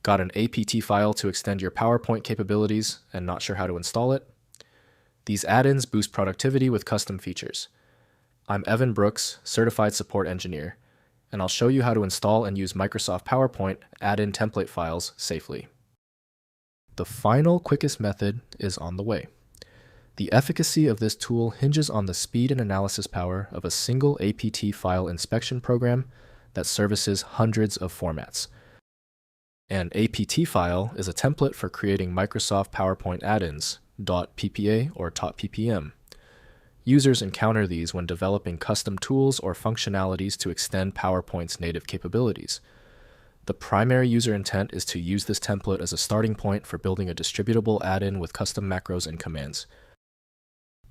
Got an APT file to extend your PowerPoint capabilities and not sure how to install it? These add-ins boost productivity with custom features. I'm Evan Brooks, Certified Support Engineer, and I'll show you how to install and use Microsoft PowerPoint add-in template files safely. The final, quickest method is on the way. The efficacy of this tool hinges on the speed and analysis power of a single APT file inspection program that services hundreds of formats. An APT file is a template for creating Microsoft PowerPoint add-ins, .ppa or .ppm. Users encounter these when developing custom tools or functionalities to extend PowerPoint's native capabilities. The primary user intent is to use this template as a starting point for building a distributable add-in with custom macros and commands.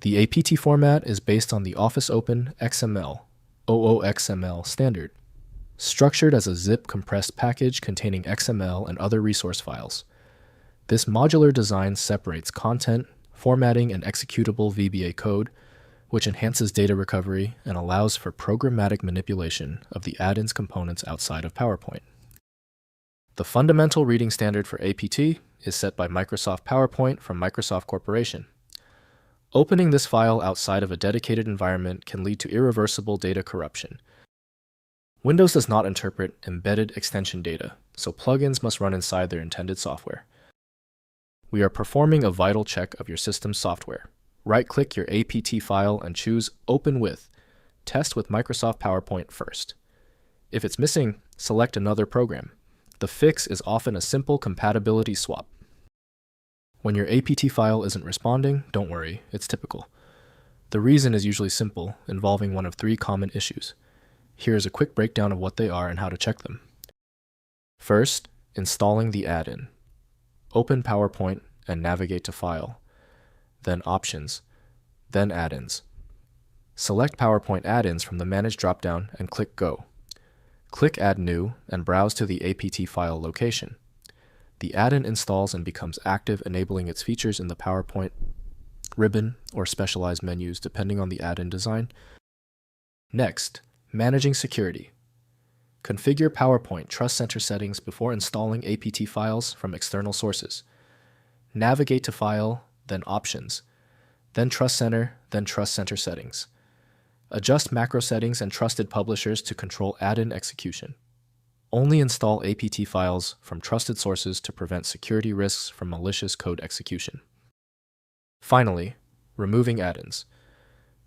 The APT format is based on the Office Open XML, OOXML standard, structured as a zip compressed package containing XML and other resource files. This modular design separates content, formatting, and executable VBA code, which enhances data recovery and allows for programmatic manipulation of the add-ins components outside of PowerPoint. The fundamental reading standard for APT is set by Microsoft PowerPoint from Microsoft Corporation. Opening this file outside of a dedicated environment can lead to irreversible data corruption. Windows does not interpret embedded extension data, so plugins must run inside their intended software. We are performing a vital check of your system's software. Right-click your APT file and choose Open With. Test with Microsoft PowerPoint first. If it's missing, select another program. The fix is often a simple compatibility swap. When your APT file isn't responding, don't worry, it's typical. The reason is usually simple, involving one of three common issues. Here is a quick breakdown of what they are and how to check them. First, installing the add-in. Open PowerPoint and navigate to File, then Options, then Add-ins. Select PowerPoint add-ins from the Manage dropdown and click Go. Click Add New and browse to the APT file location. The add-in installs and becomes active, enabling its features in the PowerPoint ribbon or specialized menus depending on the add-in design. Next, managing security. Configure PowerPoint Trust Center settings before installing APT files from external sources. Navigate to File, then Options, then Trust Center, then Trust Center settings. Adjust macro settings and trusted publishers to control add-in execution. Only install APT files from trusted sources to prevent security risks from malicious code execution. Finally, removing add-ins.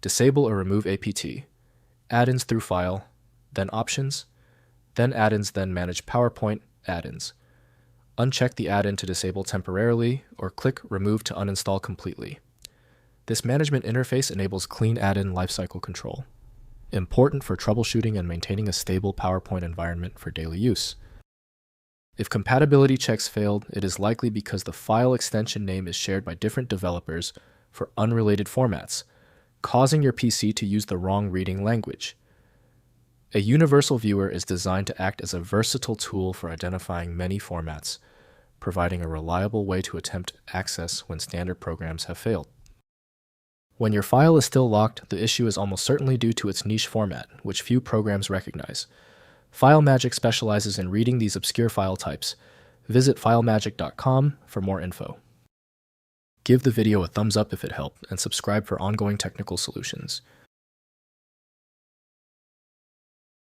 Disable or remove APT. Add-ins through File, then Options, then Add-ins, then Manage PowerPoint Add-ins. Uncheck the add-in to disable temporarily, or click Remove to uninstall completely. This management interface enables clean add-in lifecycle control, important for troubleshooting and maintaining a stable PowerPoint environment for daily use. If compatibility checks failed, it is likely because the file extension name is shared by different developers for unrelated formats, causing your PC to use the wrong reading language. A universal viewer is designed to act as a versatile tool for identifying many formats, providing a reliable way to attempt access when standard programs have failed. When your file is still locked, the issue is almost certainly due to its niche format, which few programs recognize. FileMagick specializes in reading these obscure file types. Visit filemagick.com for more info. Give the video a thumbs up if it helped, and subscribe for ongoing technical solutions.